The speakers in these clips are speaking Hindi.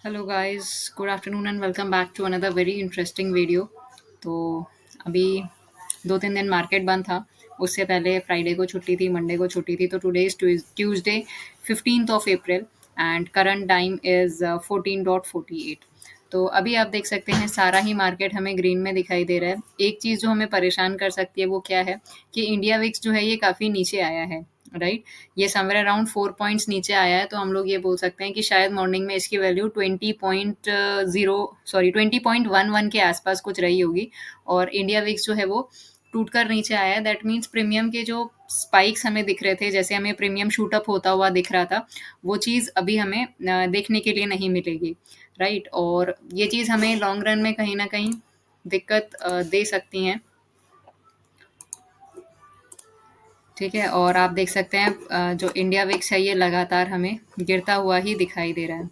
Hello guys, good afternoon and welcome back to another very interesting video. तो अभी 2-3 दिन मार्केट बंद था। उससे पहले फ्राइडे को छुट्टी थी, मंडे को छुट्टी थी। तो today is Tuesday 15th of April and current time is 14:48। तो अभी आप देख सकते हैं सारा ही मार्केट हमें ग्रीन में दिखाई दे रहा है। एक चीज़ जो हमें परेशान कर सकती है वो क्या है कि इंडिया विक्स जो है ये काफ़ी नीचे आया है, राइट? ये समवेयर अराउंड 4 पॉइंट्स नीचे आया है, तो हम लोग ये बोल सकते हैं कि शायद मॉर्निंग में इसकी वैल्यू 20.11 के आसपास कुछ रही होगी। और इंडिया विक्स जो है वो टूट कर नीचे आया है। दैट मीन्स प्रीमियम के जो स्पाइक्स हमें दिख रहे थे, जैसे हमें प्रीमियम शूट अप होता हुआ दिख रहा था, वो चीज़ अभी हमें देखने के लिए नहीं मिलेगी, राइट? और ये चीज़ हमें लॉन्ग रन में कहीं ना कहीं दिक्कत दे सकती हैं। ठीक है, और आप देख सकते हैं जो इंडिया विक्स है ये लगातार हमें गिरता हुआ ही दिखाई दे रहा है।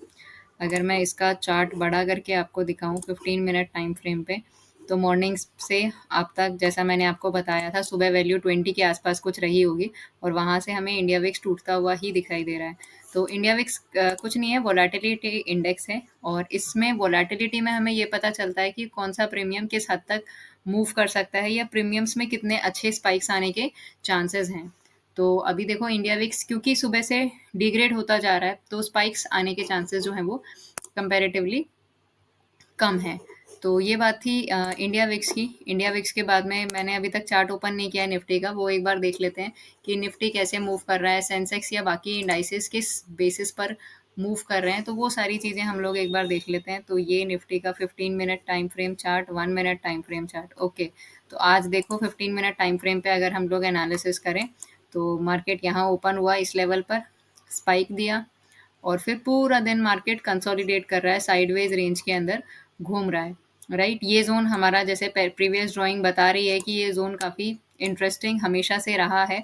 अगर मैं इसका चार्ट बड़ा करके आपको दिखाऊं 15 मिनट टाइम फ्रेम पे, तो मॉर्निंग से अब तक जैसा मैंने आपको बताया था, सुबह वैल्यू 20 के आसपास कुछ रही होगी और वहाँ से हमें इंडिया विक्स टूटता हुआ ही दिखाई दे रहा है। तो इंडिया विक्स कुछ नहीं है, वोलेटिलिटी इंडेक्स है। और इसमें वोलेटिलिटी में हमें ये पता चलता है कि कौन सा प्रीमियम किस हद तक मूव कर सकता है या प्रीमियम्स में कितने अच्छे स्पाइक्स आने के चांसेस हैं। तो अभी देखो इंडिया विक्स क्योंकि सुबह से डिग्रेड होता जा रहा है, तो स्पाइक्स आने के चांसेस जो हैं वो कंपैरेटिवली कम है। तो ये बात थी इंडिया विक्स की। इंडिया विक्स के बाद में मैंने अभी तक चार्ट ओपन नहीं किया है निफ्टी का, वो एक बार देख लेते हैं कि निफ्टी कैसे मूव कर रहा है, सेंसेक्स या बाकी इंडाइसेस किस बेसिस पर मूव कर रहे हैं। तो वो सारी चीज़ें हम लोग एक बार देख लेते हैं। तो ये निफ्टी का 15 minute time frame chart, 1 minute time frame chart. Okay, तो आज देखो 15 मिनट टाइम फ्रेम पे अगर हम लोग एनालिसिस करें, तो मार्केट यहाँ ओपन हुआ इस लेवल पर, स्पाइक दिया और फिर पूरा दिन मार्केट कंसोलिडेट कर रहा है, साइडवेज रेंज के अंदर घूम रहा है, राइट? ये जोन हमारा, जैसे प्रीवियस ड्राइंग बता रही है कि ये जोन काफ़ी इंटरेस्टिंग हमेशा से रहा है।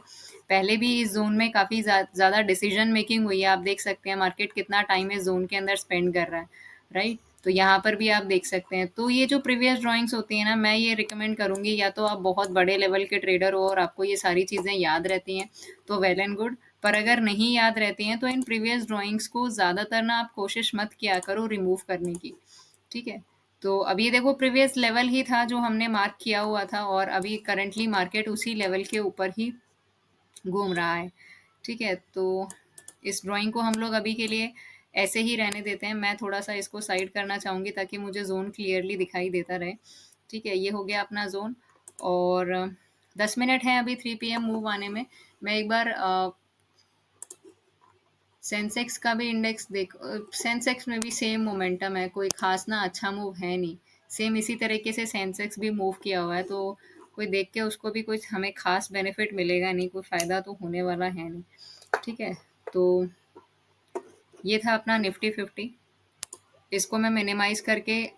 पहले भी इस जोन में काफ़ी ज़्यादा डिसीजन मेकिंग हुई है। आप देख सकते हैं मार्केट कितना टाइम इस जोन के अंदर स्पेंड कर रहा है, राइट? तो यहाँ पर भी आप देख सकते हैं। तो ये जो प्रीवियस ड्राइंग्स होती है ना, मैं ये रिकमेंड करूँगी, या तो आप बहुत बड़े लेवल के ट्रेडर हो और आपको ये सारी चीज़ें याद रहती हैं, तो वेल एंड गुड। पर अगर नहीं याद रहती हैं, तो इन प्रीवियस ड्राइंग्स को ज़्यादातर ना आप कोशिश मत किया करो रिमूव करने की, ठीक है? तो अभी ये देखो प्रीवियस लेवल ही था जो हमने मार्क किया हुआ था, और अभी करंटली मार्केट उसी लेवल के ऊपर ही घूम रहा है, ठीक है? तो इस ड्राइंग को हम लोग अभी के लिए ऐसे ही रहने देते हैं। मैं थोड़ा सा इसको साइड करना चाहूँगी ताकि मुझे जोन क्लियरली दिखाई देता रहे। ठीक है, ये हो गया अपना जोन। और 10 मिनट है अभी 3 PM मूव आने में। मैं एक बार सेंसेक्स का भी इंडेक्स देख, सेंसेक्स में भी सेम मोमेंटम है, कोई खास ना अच्छा मूव है नहीं। सेम इसी तरीके से सेंसेक्स भी मूव किया हुआ है, तो कोई देख के उसको भी कुछ हमें खास बेनिफिट मिलेगा नहीं, कोई फ़ायदा तो होने वाला है नहीं, ठीक है? तो ये था अपना निफ्टी 50। इसको मैं मिनिमाइज करके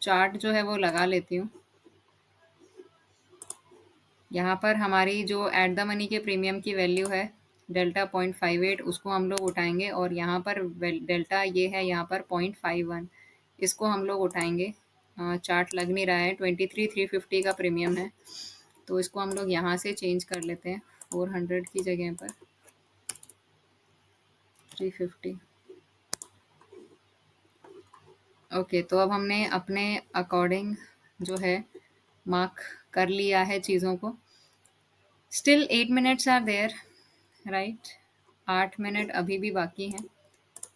चार्ट जो है वो लगा लेती हूँ। यहाँ पर हमारी जो एट द मनी के प्रीमियम की वैल्यू है डेल्टा 0.58, उसको हम लोग उठाएंगे। और यहाँ पर डेल्टा ये है यहाँ पर 0.51, इसको हम लोग उठाएंगे। चार्ट लग नहीं रहा है, 23,350 का प्रीमियम है, तो इसको हम लोग यहाँ से चेंज कर लेते हैं 400 की जगह पर 350। ओके, तो अब हमने अपने अकॉर्डिंग जो है मार्क कर लिया है चीज़ों को। Still 8 minutes are there, right? 8 minute अभी भी बाकी हैं।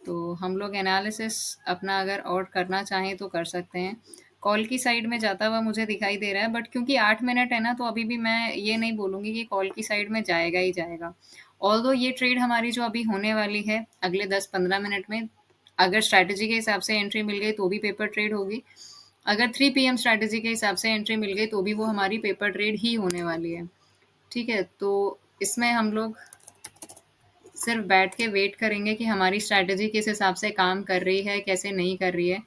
तो हम लोग एनालिसिस अपना अगर और करना चाहें तो कर सकते हैं। कॉल की साइड में जाता हुआ मुझे दिखाई दे रहा है, बट क्योंकि 8 मिनट है ना, तो अभी भी मैं ये नहीं बोलूँगी कि कॉल की साइड में जाएगा ही जाएगा। ऑल्दो ये ट्रेड हमारी जो अभी होने वाली है अगले 10-15 मिनट में, अगर स्ट्रैटेजी के हिसाब से एंट्री मिल गई तो भी पेपर ट्रेड होगी। अगर 3 PM स्ट्रैटेजी के हिसाब से एंट्री मिल गई तो भी वो हमारी पेपर ट्रेड ही होने वाली है, ठीक है? तो इसमें हम लोग सिर्फ बैठ के वेट करेंगे कि हमारी स्ट्रैटेजी किस हिसाब से काम कर रही है, कैसे नहीं कर रही है।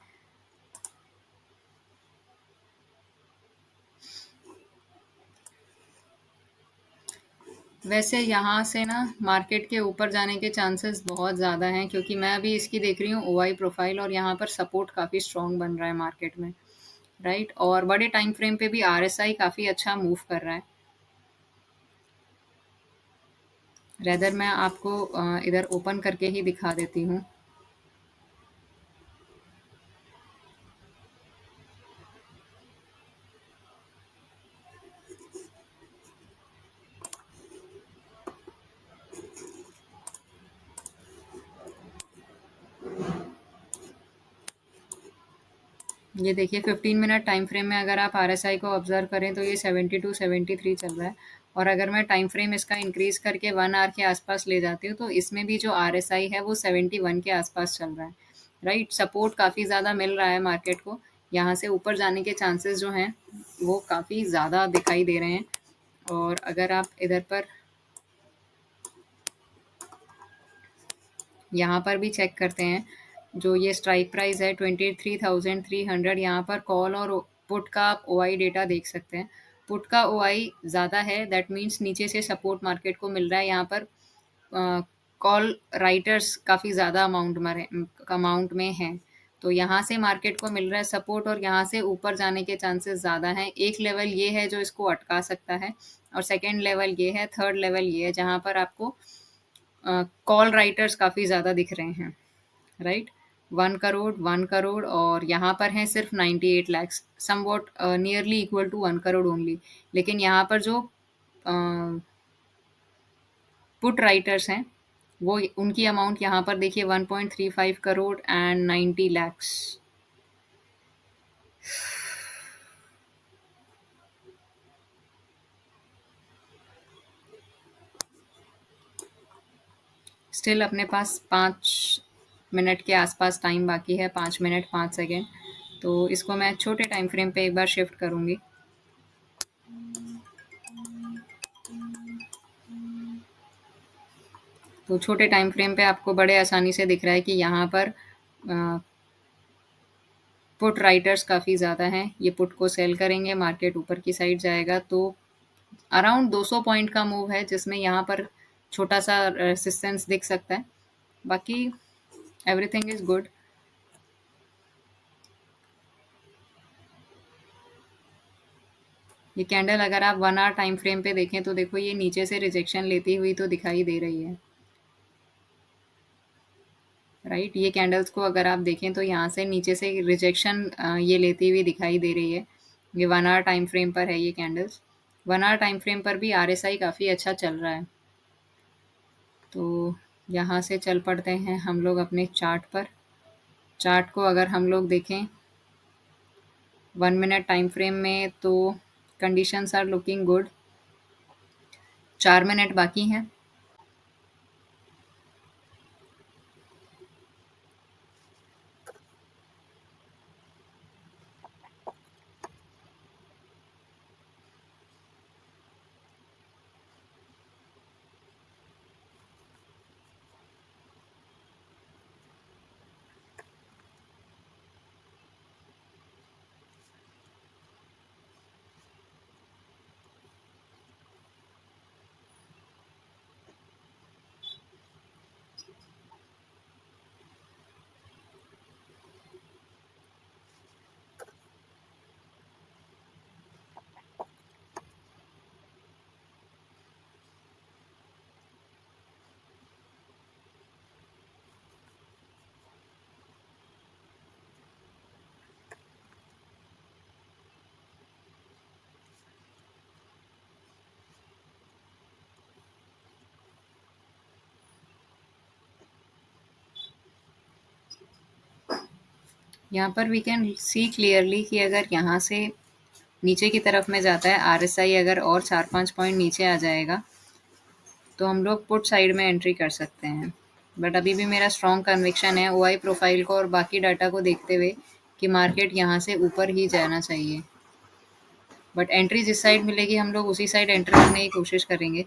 वैसे यहाँ से ना मार्केट के ऊपर जाने के चांसेस बहुत ज़्यादा हैं, क्योंकि मैं अभी इसकी देख रही हूँ ओआई प्रोफाइल, और यहाँ पर सपोर्ट काफ़ी स्ट्रॉन्ग बन रहा है मार्केट में, राइट? और बड़े टाइम फ्रेम पे भी आरएसआई काफ़ी अच्छा मूव कर रहा है। रेदर मैं आपको इधर ओपन करके ही दिखा देती हूँ। ये देखिए 15 मिनट टाइम फ्रेम में अगर आप आरएसआई को ऑब्जर्व करें तो ये 72 73 चल रहा है। और अगर मैं टाइम फ्रेम इसका इंक्रीज करके 1 आवर के आसपास ले जाती हूँ तो इसमें भी जो आरएसआई है वो 71 के आसपास चल रहा है। राइट, सपोर्ट काफ़ी ज़्यादा मिल रहा है मार्केट को। यहाँ से ऊपर जाने के चांसेस जो हैं वो काफ़ी ज़्यादा दिखाई दे रहे हैं। और अगर आप इधर पर यहाँ पर भी चेक करते हैं, जो ये स्ट्राइक प्राइस है 23,300, यहाँ पर कॉल और पुट का आप ओआई डेटा देख सकते हैं। पुट का ओआई ज़्यादा है, दैट मीन्स नीचे से सपोर्ट मार्केट को मिल रहा है। यहाँ पर कॉल राइटर्स काफ़ी ज़्यादा अमाउंट में हैं, तो यहाँ से मार्केट को मिल रहा है सपोर्ट और यहाँ से ऊपर जाने के चांसेस ज़्यादा हैं। एक लेवल ये है जो इसको अटका सकता है और सेकेंड लेवल ये है, थर्ड लेवल ये है जहाँ पर आपको कॉल राइटर्स काफ़ी ज़्यादा दिख रहे हैं। राइट, 1 करोड़, 1 करोड़ और यहाँ पर हैं सिर्फ 98 lakhs, somewhat nearly equal to 1 crore only. लेकिन यहाँ पर जो पुट राइटर्स हैं वो उनकी अमाउंट यहाँ पर देखिए 1.35 करोड़ एंड 90 lakhs। स्टिल अपने पास 5 मिनट के आसपास टाइम बाकी है, 5 मिनट 5 सेकेंड। तो इसको मैं छोटे टाइम फ्रेम पे एक बार शिफ्ट करूँगी। तो छोटे टाइम फ्रेम पे आपको बड़े आसानी से दिख रहा है कि यहाँ पर पुट राइटर्स काफ़ी ज़्यादा हैं। ये पुट को सेल करेंगे, मार्केट ऊपर की साइड जाएगा तो अराउंड 200 पॉइंट का मूव है जिसमें यहाँ पर छोटा सा रेसिस्टेंस दिख सकता है। बाकी एवरीथिंग इज गुड। ये कैंडल अगर आप 1 आवर टाइम फ्रेम पे देखें तो देखो ये नीचे से रिजेक्शन लेती हुई तो दिखाई दे रही है। राइट, ये कैंडल्स को अगर आप देखें तो यहाँ से नीचे से रिजेक्शन ये लेती हुई दिखाई दे रही है। ये 1 आवर टाइम फ्रेम पर है ये कैंडल्स। 1 आवर टाइम फ्रेम पर भी आरएसआई काफ़ी अच्छा चल रहा है। तो यहाँ से चल पड़ते हैं हम लोग अपने चार्ट पर। चार्ट को अगर हम लोग देखें 1 मिनट टाइम फ्रेम में तो conditions are looking good. 4 minute बाकी हैं। यहाँ पर वी कैन सी क्लियरली कि अगर यहाँ से नीचे की तरफ में जाता है आरएसआई, अगर और 4-5 पॉइंट नीचे आ जाएगा तो हम लोग पुट साइड में एंट्री कर सकते हैं। बट अभी भी मेरा स्ट्रॉन्ग कन्विक्शन है ओआई प्रोफाइल को और बाकी डाटा को देखते हुए कि मार्केट यहाँ से ऊपर ही जाना चाहिए। बट एंट्री जिस साइड मिलेगी हम लोग उसी साइड एंट्री करने की कोशिश करेंगे।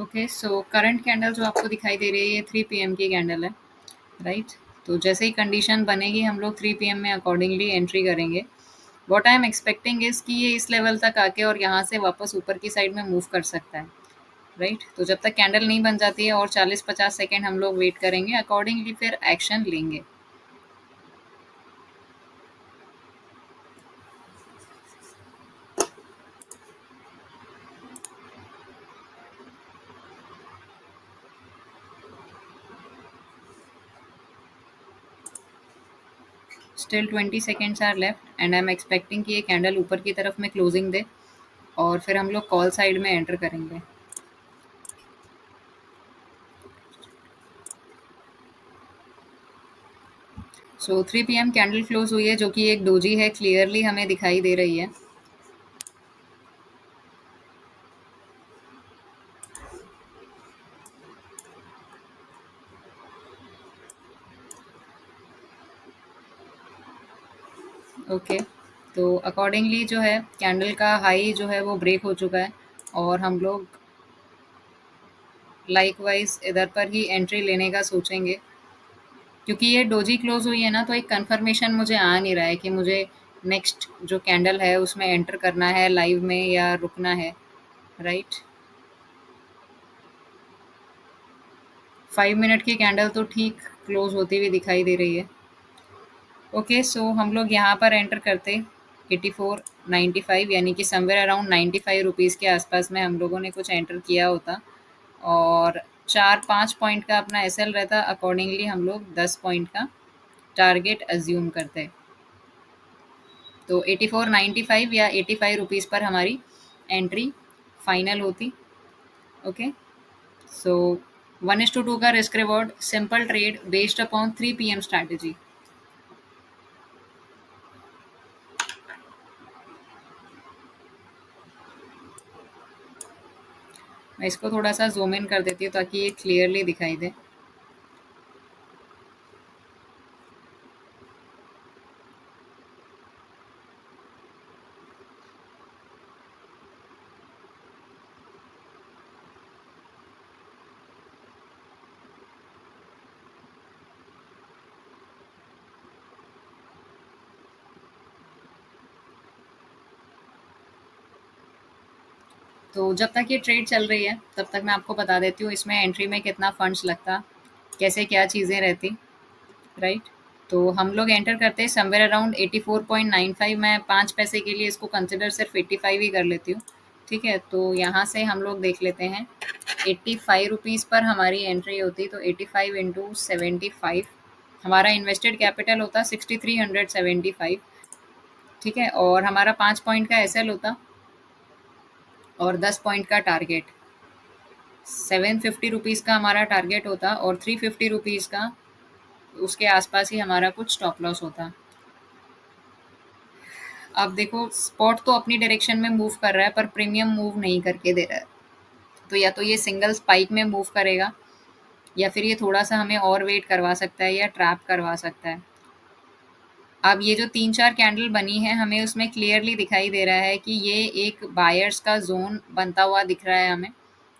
ओके, सो करंट कैंडल जो आपको दिखाई दे रही है ये 3 पीएम की कैंडल है, राइट? तो जैसे ही कंडीशन बनेगी हम लोग 3 पीएम में अकॉर्डिंगली एंट्री करेंगे। What I am expecting is कि ये इस लेवल तक आके और यहाँ से वापस ऊपर की साइड में मूव कर सकता है, राइट? तो जब तक कैंडल नहीं बन जाती है और 40-50 सेकंड हम लोग वेट करेंगे, अकॉर्डिंगली फिर एक्शन लेंगे। Still 20 seconds are left and I am expecting कि ये कैंडल ऊपर की तरफ में क्लोजिंग दे और फिर हम लोग कॉल साइड में एंटर करेंगे। सो 3 पीएम कैंडल क्लोज हुई है जो कि एक डोजी है, क्लियरली हमें दिखाई दे रही है। ओके, तो अकॉर्डिंगली जो है कैंडल का हाई जो है वो ब्रेक हो चुका है और हम लोग लाइकवाइज इधर पर ही एंट्री लेने का सोचेंगे। क्योंकि ये डोजी क्लोज हुई है ना, तो एक कंफर्मेशन मुझे आ नहीं रहा है कि मुझे नेक्स्ट जो कैंडल है उसमें एंटर करना है लाइव में या रुकना है, राइट? 5 मिनट की कैंडल तो ठीक क्लोज होती हुई दिखाई दे रही है। ओके, सो हम लोग यहाँ पर एंटर करते 84.95 यानी कि समवेयर अराउंड 95 रुपीज़ के आसपास में हम लोगों ने कुछ एंटर किया होता और 4-5 पॉइंट का अपना एसएल रहता, अकॉर्डिंगली हम लोग 10 पॉइंट का टारगेट अज्यूम करते। तो 84.95 या 85 रुपीज़ पर हमारी एंट्री फाइनल होती। ओके, सो 1:2 का risk reward, simple trade based upon 3 PM strategy. मैं इसको थोड़ा सा ज़ूम इन कर देती हूँ ताकि ये क्लियरली दिखाई दे। तो जब तक ये ट्रेड चल रही है तब तक मैं आपको बता देती हूँ इसमें एंट्री में कितना फंड्स लगता, कैसे क्या चीज़ें रहती, राइट? तो हम लोग एंटर करते हैं समवेयर अराउंड 84.95। मैं 5 पैसे के लिए इसको कंसिडर सिर्फ 85 ही कर लेती हूँ, ठीक है? तो यहाँ से हम लोग देख लेते हैं 85 रुपीज़ पर हमारी एंट्री होती, तो 85 इंटू 75 हमारा इन्वेस्टेड कैपिटल होता 6375, ठीक है? और हमारा 5 पॉइंट का एसएल होता और 10 पॉइंट का टारगेट। 750 रुपीज़ का हमारा टारगेट होता और 350 रुपीज़ का उसके आसपास ही हमारा कुछ स्टॉप लॉस होता। अब देखो स्पॉट तो अपनी डायरेक्शन में मूव कर रहा है पर प्रीमियम मूव नहीं करके दे रहा है। तो या तो ये सिंगल स्पाइक में मूव करेगा या फिर ये थोड़ा-सा हमें और वेट करवा सकता है या ट्रैप करवा सकता है। अब ये जो 3-4 कैंडल बनी है हमें उसमें क्लियरली दिखाई दे रहा है कि ये एक बायर्स का ज़ोन बनता हुआ दिख रहा है हमें,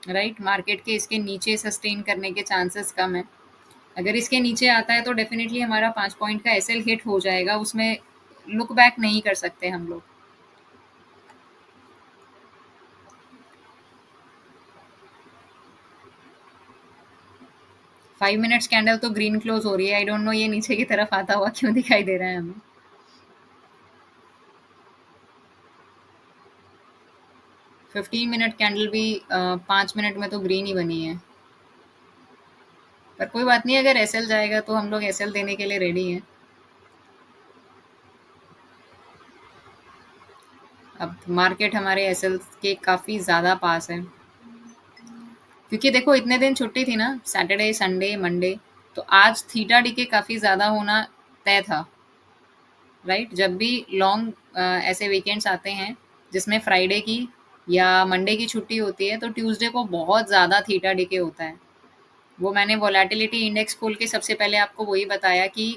राइट? मार्केट के इसके नीचे सस्टेन करने के चांसेस कम है। अगर इसके नीचे आता है तो डेफिनेटली हमारा 5 पॉइंट का एसएल हिट हो जाएगा, उसमें लुक बैक नहीं कर सकते हम लोग। 5 मिनट्स कैंडल तो ग्रीन क्लोज हो रही है, आई डोंट नो ये नीचे की तरफ आता हुआ क्यों दिखाई दे रहा है हमें। 15 मिनट कैंडल भी 5 मिनट में तो ग्रीन ही बनी है। पर कोई बात नहीं, अगर एसएल जाएगा तो हम लोग एसएल देने के लिए रेडी हैं। अब मार्केट हमारे एसएल के काफ़ी ज़्यादा पास है। क्योंकि देखो इतने दिन छुट्टी थी ना, सैटरडे, संडे, मंडे, तो आज थीटा डी के काफ़ी ज़्यादा होना तय था, राइट? जब भी लॉन्ग ऐसे वीकेंड्स आते हैं जिसमें फ्राइडे की या मंडे की छुट्टी होती है तो ट्यूसडे को बहुत ज़्यादा थीटा डी के होता है। वो मैंने वोलेटिलिटी इंडेक्स खोल के सबसे पहले आपको वही बताया कि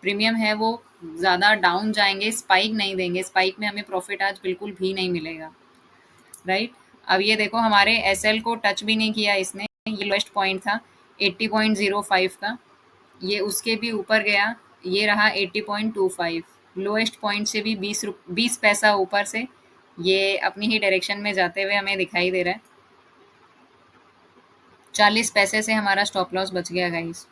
प्रीमियम है वो ज़्यादा डाउन जाएँगे, स्पाइक नहीं देंगे, स्पाइक में हमें प्रॉफ़िट आज बिल्कुल भी नहीं मिलेगा, राइट? अब ये देखो हमारे एसएल को टच भी नहीं किया इसने, ये लोएस्ट पॉइंट था 80.05 का, ये उसके भी ऊपर गया, ये रहा 80.25, लोएस्ट पॉइंट से भी 20 पैसा ऊपर से ये अपनी ही डायरेक्शन में जाते हुए हमें दिखाई दे रहा है। 40 पैसे से हमारा स्टॉप लॉस बच गया गाइस।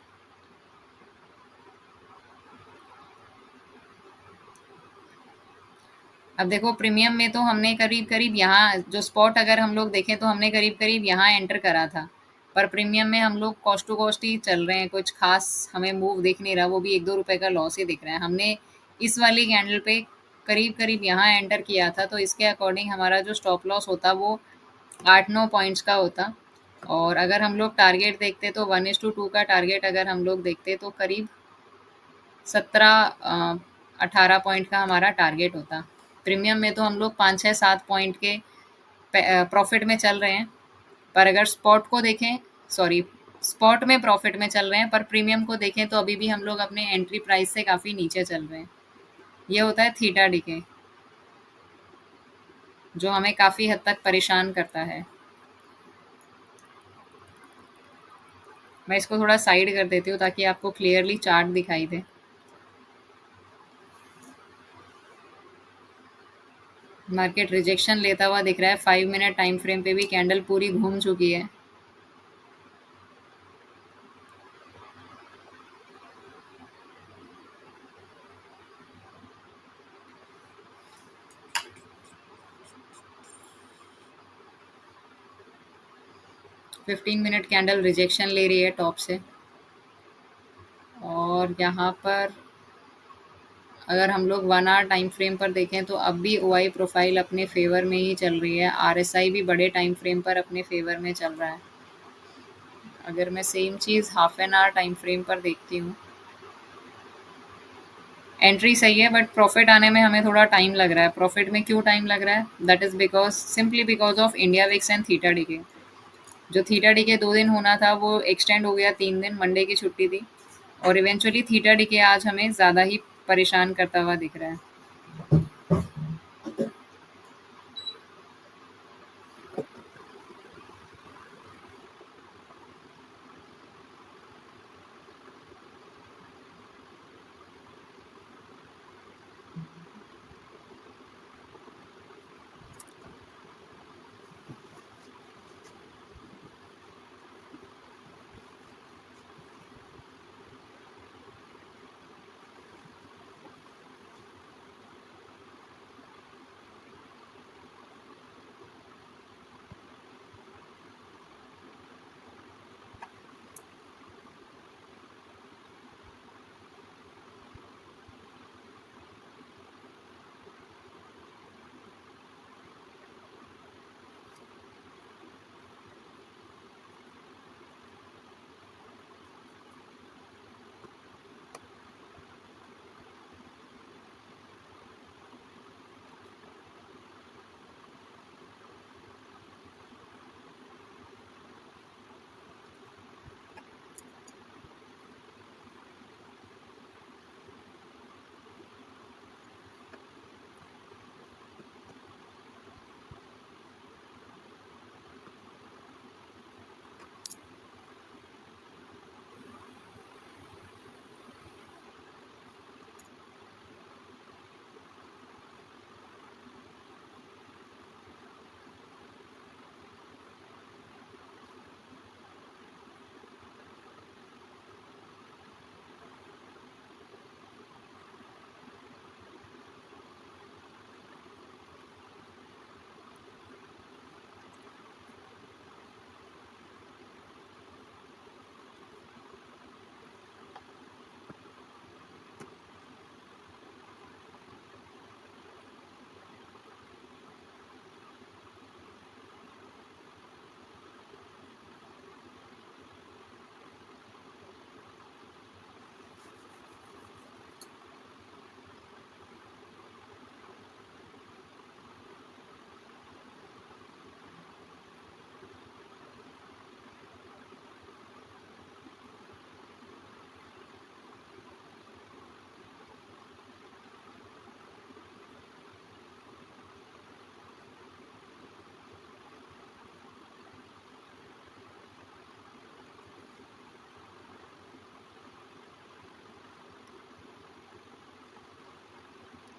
अब देखो प्रीमियम में तो हमने करीब करीब यहाँ जो स्पॉट अगर हम लोग देखें तो हमने करीब करीब यहाँ एंटर करा था, पर प्रीमियम में हम लोग कॉस्ट टू कॉस्ट ही चल रहे हैं, कुछ खास हमें मूव दिख नहीं रहा, वो भी 1-2 रुपए का लॉस ही दिख रहा है। हमने इस वाली कैंडल पे करीब करीब यहाँ एंटर किया था, तो इसके अकॉर्डिंग हमारा जो स्टॉप लॉस होता वो 8-9 पॉइंट्स का होता। और अगर हम लोग टारगेट देखते तो 1:2 का टारगेट अगर हम लोग देखते तो करीब 17-18 पॉइंट का हमारा टारगेट होता। प्रीमियम में तो हम लोग 5-6-7 पॉइंट के प्रॉफिट में चल रहे हैं, पर अगर स्पॉट को देखें, सॉरी, स्पॉट में प्रॉफिट में चल रहे हैं, पर प्रीमियम को देखें तो अभी भी हम लोग अपने एंट्री प्राइस से काफ़ी नीचे चल रहे हैं। ये होता है थीटा डीके, जो हमें काफ़ी हद तक परेशान करता है। मैं इसको थोड़ा साइड कर देती हूँ ताकि आपको क्लियरली चार्ट दिखाई दे। मार्केट रिजेक्शन लेता हुआ दिख रहा है, 5 मिनट टाइम फ्रेम पे भी कैंडल पूरी घूम चुकी है। 15 मिनट कैंडल रिजेक्शन ले रही है टॉप से, और यहाँ पर अगर हम लोग 1 आवर टाइम फ्रेम पर देखें तो अब भी ओआई प्रोफाइल अपने फेवर में ही चल रही है, आरएसआई भी बड़े टाइम फ्रेम पर अपने फेवर में चल रहा है। अगर मैं same cheese half an hour time frame पर देखती हूँ, एंट्री सही है बट प्रॉफिट आने में हमें थोड़ा टाइम लग रहा है। प्रॉफिट में क्यों टाइम लग रहा है? That is because simply because of India VIX and theta DK. जो थीटा डीके 2 दिन होना था वो एक्सटेंड हो गया 3 दिन, मंडे की छुट्टी थी, और इवेंचुअली थीटा डीके आज हमें ज़्यादा ही परेशान करता हुआ दिख रहा है।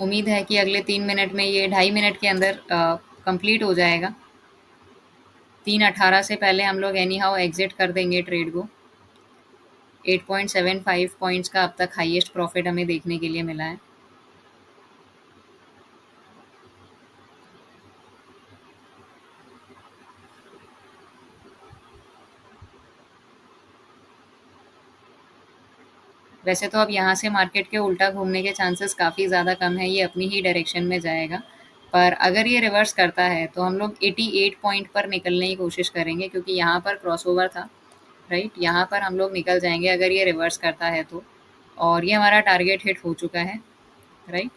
उम्मीद है कि अगले 3 मिनट में, ये 2.5 मिनट के अंदर कंप्लीट हो जाएगा। 3:18 से पहले हम लोग एनी हाउ एग्जिट कर देंगे ट्रेड को। 8.75 पॉइंट्स का अब तक हाईएस्ट प्रॉफिट हमें देखने के लिए मिला है। वैसे तो अब यहाँ से मार्केट के उल्टा घूमने के चांसेस काफ़ी ज़्यादा कम है, ये अपनी ही डायरेक्शन में जाएगा। पर अगर ये रिवर्स करता है तो हम लोग 88 पॉइंट पर निकलने की कोशिश करेंगे, क्योंकि यहाँ पर क्रॉसओवर था, राइट? यहाँ पर हम लोग निकल जाएंगे अगर ये रिवर्स करता है तो। और ये हमारा टारगेट हिट हो चुका है, राइट?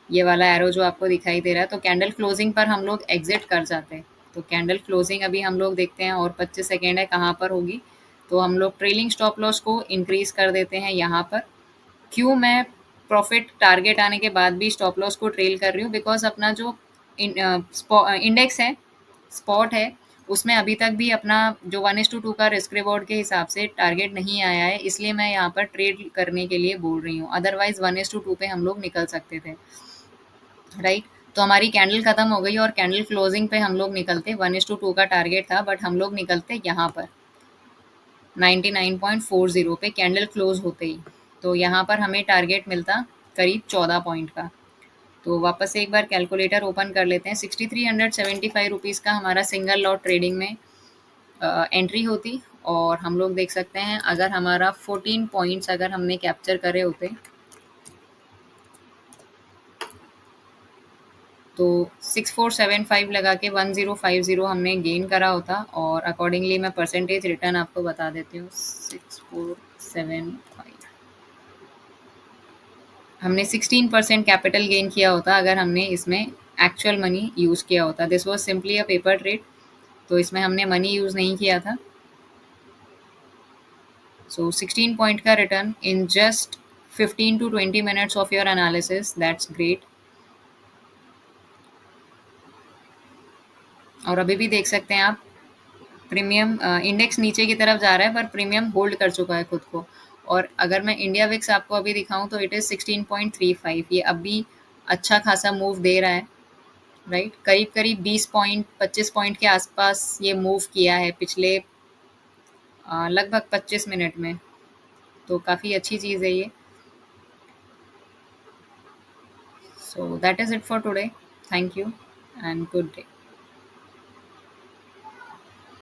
ये वाला एरो जो आपको दिखाई दे रहा है, तो कैंडल क्लोजिंग पर हम लोग एग्जिट कर जाते हैं। तो कैंडल क्लोजिंग अभी हम लोग देखते हैं, और 25 सेकेंड है, कहाँ पर होगी। तो हम लोग ट्रेलिंग स्टॉप लॉस को इंक्रीज कर देते हैं यहाँ पर। क्यों मैं प्रॉफिट टारगेट आने के बाद भी स्टॉप लॉस को ट्रेल कर रही हूँ? बिकॉज अपना जो इंडेक्स है, स्पॉट है, उसमें अभी तक भी अपना जो 1:2 का रिस्क रिवॉर्ड के हिसाब से टारगेट नहीं आया है, इसलिए मैं यहाँ पर ट्रेड करने के लिए बोल रही हूँ। अदरवाइज 1:2 पे हम लोग निकल सकते थे, राइट? तो हमारी कैंडल खत्म हो गई और कैंडल क्लोजिंग पे हम लोग निकलते, 1:2 का टारगेट था, बट हम लोग निकलते यहाँ पर 99.40 पे कैंडल क्लोज होते ही। तो यहाँ पर हमें टारगेट मिलता करीब 14 पॉइंट का। तो वापस से एक बार कैलकुलेटर ओपन कर लेते हैं। 6375 रुपीज़ का हमारा सिंगल लॉट ट्रेडिंग में एंट्री होती, और हम लोग देख सकते हैं अगर हमारा 14 पॉइंट्स अगर हमने कैप्चर करे होते, तो 6475 लगा के 1050 हमने गेन करा होता। और अकॉर्डिंगली मैं परसेंटेज रिटर्न आपको बता देती हूँ। 6475, हमने 16% कैपिटल गेन किया होता अगर हमने इसमें एक्चुअल मनी यूज़ किया होता। This was simply a paper trade, तो इसमें हमने मनी यूज़ नहीं किया था। सो 16 पॉइंट का return in just 15 to 20 minutes of your analysis, that's great. और अभी भी देख सकते हैं आप, प्रीमियम इंडेक्स नीचे की तरफ जा रहा है, पर प्रीमियम होल्ड कर चुका है खुद को। और अगर मैं इंडिया विक्स आपको अभी दिखाऊं तो इट इज़ 16.35, ये अभी अच्छा खासा मूव दे रहा है, राइट? करीब करीब 20 पॉइंट 25 पॉइंट के आसपास ये मूव किया है पिछले लगभग 25 मिनट में। तो काफ़ी अच्छी चीज़ है ये। So that is it for today. Thank you and good day.